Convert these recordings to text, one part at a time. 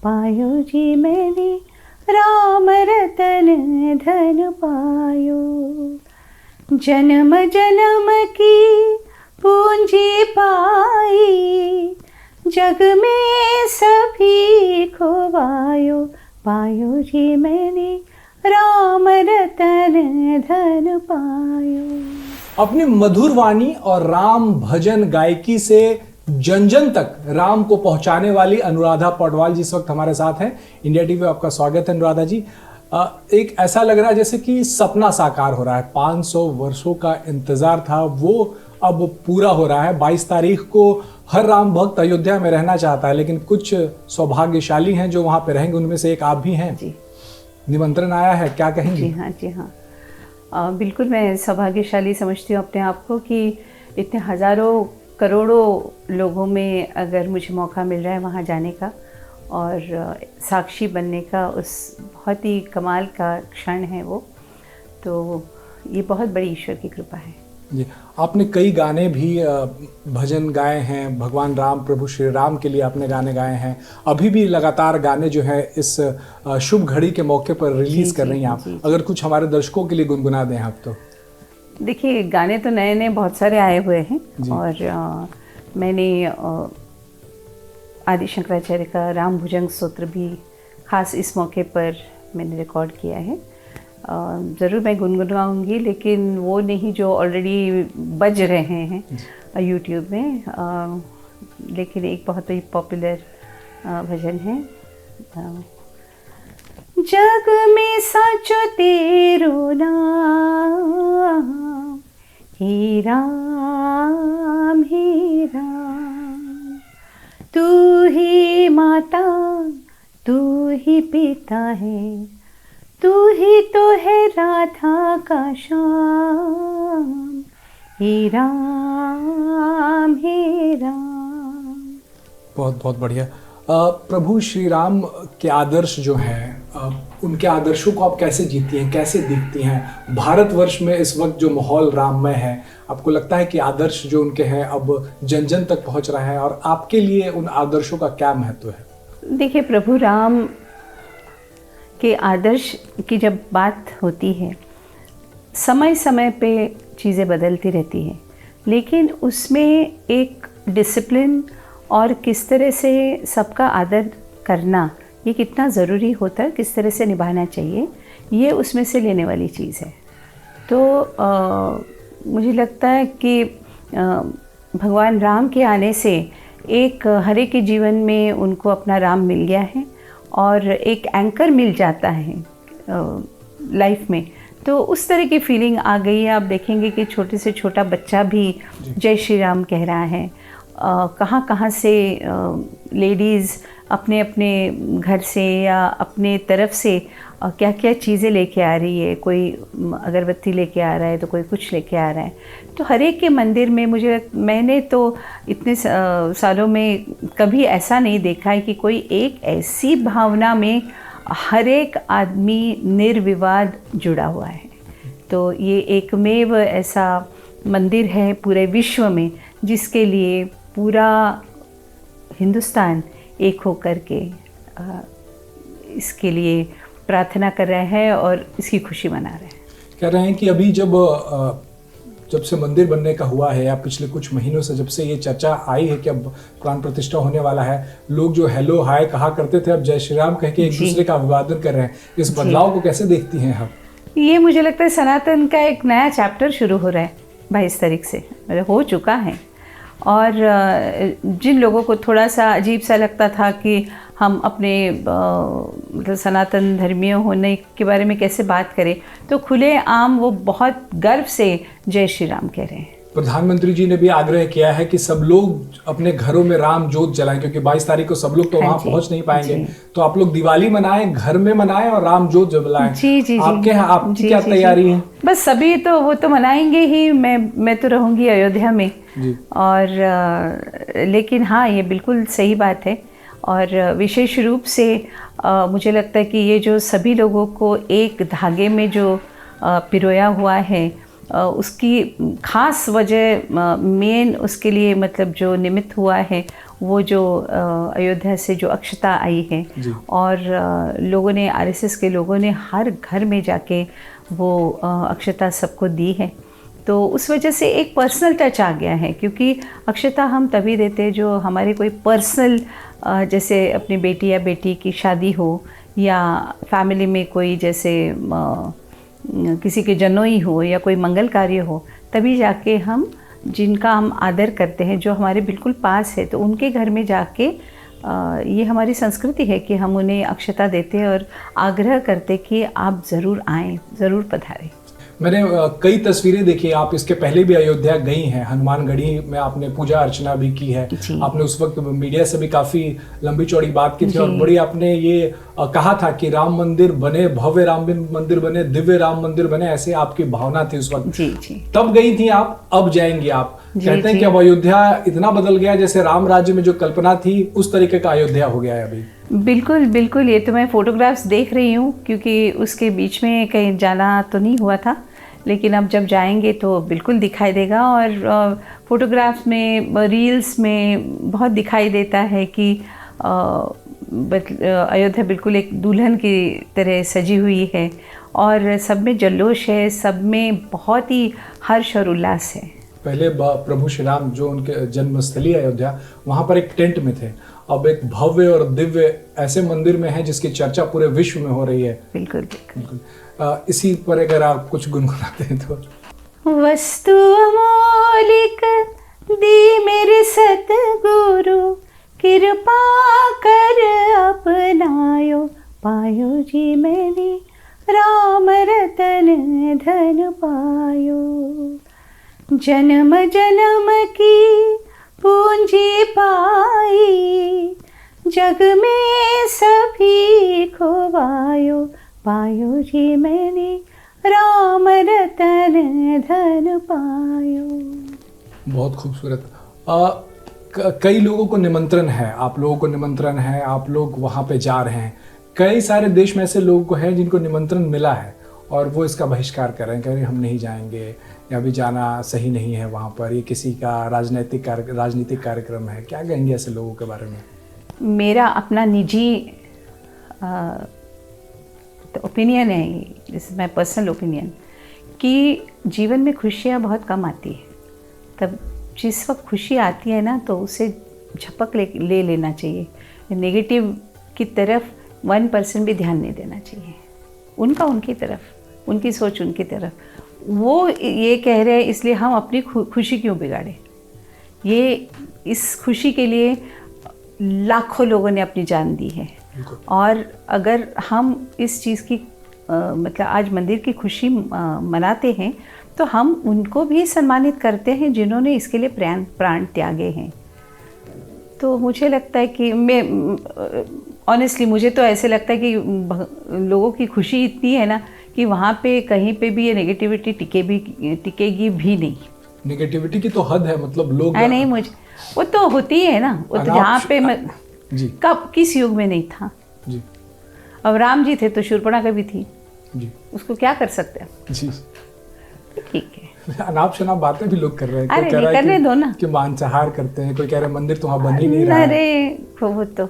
पायो जी मैंने राम रतन धन पायो, जन्म जन्म की पूंजी पाई, जग में सभी खोवायो। पायो जी मैंने राम रतन धन पायो। अपनी मधुर वाणी और राम भजन गायकी से जन जन तक राम को पहुंचाने वाली अनुराधा पौडवाल जी इस वक्त हमारे साथ हैं। इंडिया टीवी में आपका स्वागत है अनुराधा जी। एक ऐसा लग रहा है जैसे कि सपना साकार हो रहा है। 500 वर्षों का इंतजार था, वो अब पूरा हो रहा है। 22 तारीख को हर राम भक्त अयोध्या में रहना चाहता है, लेकिन कुछ सौभाग्यशाली हैं जो वहां पे रहेंगे। उनमें से एक आप भी हैं जी। निमंत्रण आया है, क्या कहेंगे? जी हाँ, जी हाँ, बिल्कुल मैं सौभाग्यशाली समझती हूँ अपने आप को कि इतने हज़ारों करोड़ों लोगों में अगर मुझे मौका मिल रहा है वहाँ जाने का और साक्षी बनने का, उस बहुत ही कमाल का क्षण है वो, तो ये बहुत बड़ी ईश्वर की कृपा है जी। आपने कई गाने भी भजन गाए हैं, भगवान राम प्रभु श्री राम के लिए आपने गाने गाए हैं। अभी भी लगातार गाने जो है इस शुभ घड़ी के मौके पर रिलीज कर रही हैं आप। अगर कुछ हमारे दर्शकों के लिए गुनगुना दें आप तो। देखिए, गाने तो नए नए बहुत सारे आए हुए हैं और मैंने आदि शंकराचार्य का राम भुजंग स्तोत्र भी खास इस मौके पर मैंने रिकॉर्ड किया है। ज़रूर मैं गुनगुनाऊंगी, लेकिन वो नहीं जो ऑलरेडी बज रहे हैं यूट्यूब में, लेकिन एक बहुत ही पॉपुलर भजन है, जग में सचो तेरो नाम, हे राम हे राम, तू ही माता तू ही पिता है, तू ही तो है राधा का श्याम, हे राम हे राम। बहुत बहुत बढ़िया। प्रभु श्री राम के आदर्श जो हैं, उनके आदर्शों को आप कैसे जीती हैं, कैसे दिखती हैं? भारतवर्ष में इस वक्त जो माहौल राममय है, आपको लगता है कि आदर्श जो उनके हैं अब जन जन तक पहुंच रहा है, और आपके लिए उन आदर्शों का क्या महत्व है? देखिए, प्रभु राम के आदर्श की जब बात होती है, समय समय पे चीज़ें बदलती रहती हैं, लेकिन उसमें एक डिसिप्लिन और किस तरह से सबका आदर करना, ये कितना ज़रूरी होता है, किस तरह से निभाना चाहिए, ये उसमें से लेने वाली चीज़ है। तो मुझे लगता है कि भगवान राम के आने से एक हर एक के जीवन में उनको अपना राम मिल गया है और एक एंकर मिल जाता है लाइफ में। तो उस तरह की फीलिंग आ गई है। आप देखेंगे कि छोटे से छोटा बच्चा भी जय श्री राम कह रहा है। कहाँ कहाँ से लेडीज़ अपने अपने घर से या अपने तरफ से क्या क्या चीज़ें लेके आ रही है। कोई अगरबत्ती लेके आ रहा है तो कोई कुछ लेके आ रहा है। तो हर एक के मंदिर में मैंने तो इतने सालों में कभी ऐसा नहीं देखा है कि कोई एक ऐसी भावना में हर एक आदमी निर्विवाद जुड़ा हुआ है। तो ये एकमेव ऐसा मंदिर है पूरे विश्व में जिसके लिए पूरा हिंदुस्तान एक होकर के इसके लिए प्रार्थना कर रहा है और इसकी खुशी मना रहा है। कह रहे हैं कि अभी जब से मंदिर बनने का हुआ है, या पिछले कुछ महीनों से जब से ये चर्चा आई है कि अब प्राण प्रतिष्ठा होने वाला है, लोग जो हेलो हाय कहा करते थे अब जय श्री राम कह के एक दूसरे का अभिवादन कर रहे हैं। इस बदलाव को कैसे देखती हैं आप? ये मुझे लगता है सनातन का एक नया चैप्टर शुरू हो रहा है 22 तारीख से, मतलब हो चुका है। और जिन लोगों को थोड़ा सा अजीब सा लगता था कि हम अपने मतलब सनातन धर्मीय होने के बारे में कैसे बात करें, तो खुले आम वो बहुत गर्व से जय श्री राम कह रहे हैं। प्रधानमंत्री जी ने भी आग्रह किया है कि सब लोग अपने घरों में राम ज्योत जलाएं, क्योंकि 22 तारीख को सब लोग तो वहां पहुंच नहीं पाएंगे। तो आप लोग दिवाली मनाएं, घर में मनाएं और राम ज्योत जलाएं। जी आपकी क्या तैयारी है? बस सभी तो वो तो मनाएंगे ही। मैं तो रहूंगी अयोध्या में और लेकिन हाँ, ये बिल्कुल सही बात है। और विशेष रूप से मुझे लगता है कि ये जो सभी लोगों को एक धागे में जो पिरोया हुआ है, उसकी ख़ास वजह मेन उसके लिए मतलब जो निमित्त हुआ है वो जो अयोध्या से जो अक्षता आई है, और लोगों ने, आरएसएस के लोगों ने हर घर में जाके वो अक्षता सबको दी है। तो उस वजह से एक पर्सनल टच आ गया है, क्योंकि अक्षता हम तभी देते हैं जो हमारे कोई पर्सनल, जैसे अपनी बेटी या बेटी की शादी हो, या फैमिली में कोई जैसे किसी के जनोई हो या कोई मंगल कार्य हो, तभी जाके हम जिनका हम आदर करते हैं, जो हमारे बिल्कुल पास है, तो उनके घर में जाके ये हमारी संस्कृति है कि हम उन्हें अक्षता देते हैं और आग्रह करते कि आप ज़रूर आएँ, ज़रूर पधारें। मैंने कई तस्वीरें देखी, आप इसके पहले भी अयोध्या गई हैं, हनुमानगढ़ी में आपने पूजा अर्चना भी की है। आपने उस वक्त मीडिया से भी काफ़ी लंबी चौड़ी बात की थी, और बड़ी आपने ये कहा था कि राम मंदिर बने, भव्य राम मंदिर बने, दिव्य राम मंदिर बने, ऐसे आपकी भावना थी उस वक्त। तब गई थी आप, अब जाएंगी आप। कहते हैं कि अब अयोध्या इतना बदल गया जैसे राम राज्य में जो कल्पना थी उस तरीके का अयोध्या हो गया है अभी। बिल्कुल बिल्कुल, ये तो मैं फ़ोटोग्राफ्स देख रही हूँ, क्योंकि उसके बीच में कहीं जाना तो नहीं हुआ था, लेकिन अब जब जाएंगे तो बिल्कुल दिखाई देगा। और फ़ोटोग्राफ्स में, रील्स में बहुत दिखाई देता है कि अयोध्या बिल्कुल एक दुल्हन की तरह सजी हुई है, और सब में जल्लोश है, सब में बहुत ही हर्ष और उल्लास है। पहले प्रभु श्री राम जो उनके जन्मस्थली अयोध्या, वहाँ पर एक टेंट में थे, अब एक भव्य और दिव्य ऐसे मंदिर में है जिसकी चर्चा पूरे विश्व में हो रही है। बिल्कुल बिल्कुल। इसी पर अगर आप कुछ गुनगुनाते हैं तो। वस्तु अमोलिक दी मेरे सतगुरु, कृपा कर अपनायो, पायो जी मैंने राम रतन धन पायो। जन्म जन्म की पूंजी पाई, जग में सभी खोवायो, पायो जी मैंने राम रतन धन पायो। बहुत खूबसूरत। कई लोगों को निमंत्रण है, आप लोगों को निमंत्रण है, आप लोग वहाँ पे जा रहे हैं। कई सारे देश में ऐसे लोग हैं जिनको निमंत्रण मिला है और वो इसका बहिष्कार कर रहे हैं, कह रहे हैं हम नहीं जाएंगे, या भी जाना सही नहीं है वहाँ पर, ये किसी का राजनीतिक कार्यक्रम है। क्या कहेंगे ऐसे लोगों के बारे में? मेरा अपना निजी ओपिनियन है, this is my personal opinion, कि जीवन में खुशियाँ बहुत कम आती है। तब जिस वक्त खुशी आती है ना, तो उसे झपक ले लेना चाहिए। नेगेटिव की तरफ 1% भी ध्यान नहीं देना चाहिए। उनका उनकी तरफ, उनकी सोच उनकी तरफ। वो ये कह रहे हैं इसलिए हम अपनी खुशी क्यों बिगाड़ें। ये इस खुशी के लिए लाखों लोगों ने अपनी जान दी है, और अगर हम इस चीज़ की मतलब आज मंदिर की खुशी मनाते हैं, तो हम उनको भी सम्मानित करते हैं जिन्होंने इसके लिए प्राण त्यागे हैं। तो मुझे लगता है कि मैं ऑनेस्टली, मुझे तो ऐसे लगता है कि लोगों की खुशी इतनी है ना कि वहाँ पे कहीं पे भी ये नेगेटिविटी टिकेगी भी नहीं। नेगेटिविटी की तो हद है, मतलब लोग नहीं, मुझे वो तो होती है ना, वो तो जहाँ पे जी, कब किस युग में नहीं था जी। अब राम जी थे तो शूर्पणखा भी थी जी, उसको क्या कर सकते हैं जी। ठीक है, अनाप शनाप बातें भी लोग कर रहे हैं। अरे नहीं करने दो ना, कि मांसाहार करते हैं, कोई कह रहे मंदिर तो वहाँ बन ही नहीं रहा है। अरे वो तो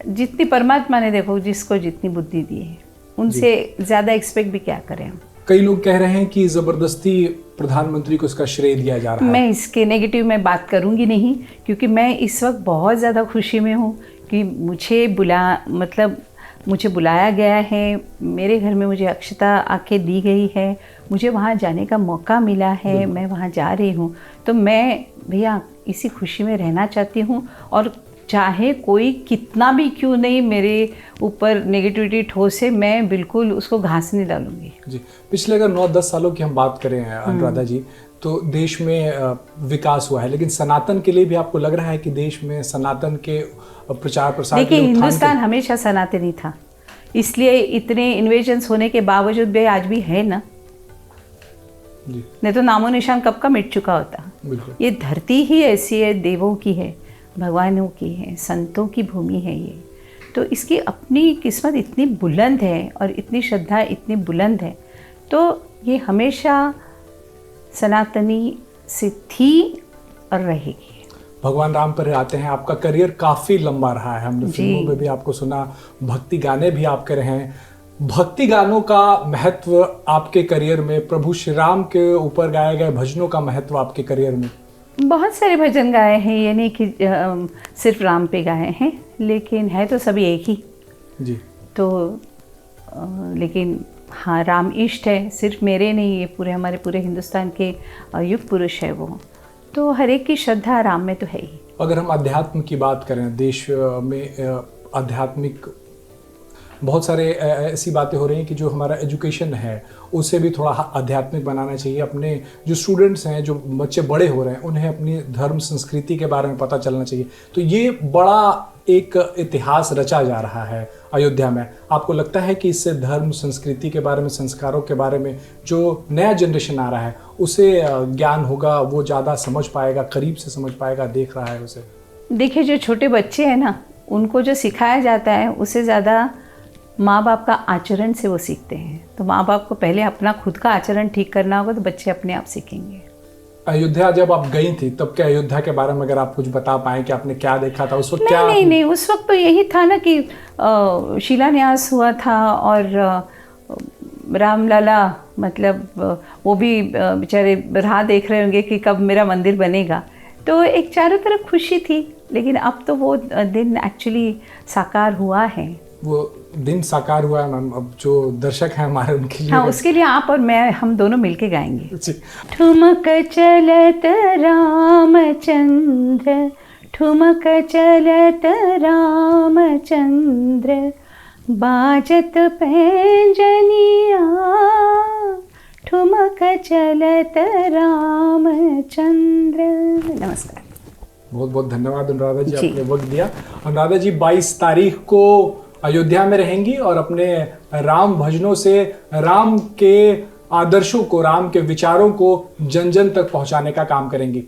जितनी परमात्मा ने देखो जिसको जितनी बुद्धि दी है, उनसे ज़्यादा एक्सपेक्ट भी क्या करें हम। कई लोग कह रहे हैं कि जबरदस्ती प्रधानमंत्री को इसका श्रेय दिया जा रहा है। मैं इसके नेगेटिव में बात करूंगी नहीं, क्योंकि मैं इस वक्त बहुत ज़्यादा खुशी में हूँ कि मुझे बुलाया गया है, मेरे घर में मुझे अक्षता आके दी गई है, मुझे वहाँ जाने का मौका मिला है, मैं वहाँ जा रही हूँ। तो मैं भैया इसी खुशी में रहना चाहती हूँ, और चाहे कोई कितना भी क्यों नहीं मेरे ऊपर नेगेटिविटी ठोसे, मैं बिल्कुल उसको घास नहीं डालूंगी। जी, पिछले अगर 9-10 सालों की हम बात करें अनुराधा जी, तो देश में विकास हुआ है, लेकिन सनातन के लिए भी आपको लग रहा है कि देश में सनातन के प्रचार प्रसार? देखिए, हिंदुस्तान हमेशा सनातनी था, इसलिए इतने इन्वेजन्स होने के बावजूद भी आज भी है ना। नहीं तो नामो निशान कब का मिट चुका होता। ये धरती ही ऐसी है, देवों की है, भगवानों की है, संतों की भूमि है ये। तो इसकी अपनी किस्मत इतनी बुलंद है और इतनी श्रद्धा इतनी बुलंद है, तो ये हमेशा सनातनी से थी और रहेगी। भगवान राम पर आते हैं, आपका करियर काफी लंबा रहा है, हमने फिल्मों में भी आपको सुना, भक्ति गाने भी आप करे हैं। भक्ति गानों का महत्व आपके करियर में, प्रभु श्री राम के ऊपर गाए गए भजनों का महत्व आपके करियर में? बहुत सारे भजन गाए हैं, ये नहीं कि सिर्फ राम पे गाए हैं, लेकिन है तो सभी एक ही जी। तो लेकिन हाँ, राम इष्ट है, सिर्फ मेरे नहीं, ये पूरे हमारे पूरे हिंदुस्तान के युग पुरुष है वो, तो हर एक की श्रद्धा राम में तो है ही। अगर हम अध्यात्म की बात करें, देश में आध्यात्मिक बहुत सारे ऐसी बातें हो रही हैं कि जो हमारा एजुकेशन है उसे भी थोड़ा आध्यात्मिक बनाना चाहिए। अपने जो स्टूडेंट्स हैं, जो बच्चे बड़े हो रहे हैं, उन्हें अपनी धर्म संस्कृति के बारे में पता चलना चाहिए। तो ये बड़ा एक इतिहास रचा जा रहा है अयोध्या में। आपको लगता है कि इससे धर्म संस्कृति के बारे में, संस्कारों के बारे में जो नया जनरेशन आ रहा है उसे ज्ञान होगा, वो ज़्यादा समझ पाएगा, करीब से समझ पाएगा, देख रहा है उसे? देखिए, जो छोटे बच्चे हैं ना, उनको जो सिखाया जाता है उससे ज़्यादा माँ बाप का आचरण से वो सीखते हैं। तो माँ बाप को पहले अपना खुद का आचरण ठीक करना होगा, तो बच्चे अपने आप सीखेंगे। अयोध्या जब आप गई थी तब के अयोध्या के बारे में अगर आप कुछ बता पाएं कि आपने क्या देखा था उस वक्त? नहीं, उस वक्त तो यही था ना कि शिलान्यास हुआ था और रामलला, मतलब वो भी बेचारे राह देख रहे होंगे कि कब मेरा मंदिर बनेगा। तो एक चारों तरफ खुशी थी, लेकिन अब तो वो दिन एक्चुअली साकार हुआ है। वो दिन साकार हुआ है मैम। अब जो दर्शक हैं हमारे, उनके लिए, हाँ, उसके लिए आप और मैं, हम दोनों मिलके गाएंगे। ठुमक चलत रामचंद्र, ठुमक चलत रामचंद्र, बाजत पैंजनिया, ठुमक चलत रामचंद्र। नमस्कार। बहुत बहुत धन्यवाद अनुराधा जी, आपने वक्त दिया। अनुराधा जी 22 तारीख को अयोध्या में रहेंगी और अपने राम भजनों से राम के आदर्शों को, राम के विचारों को जन जन तक पहुंचाने का काम करेंगी।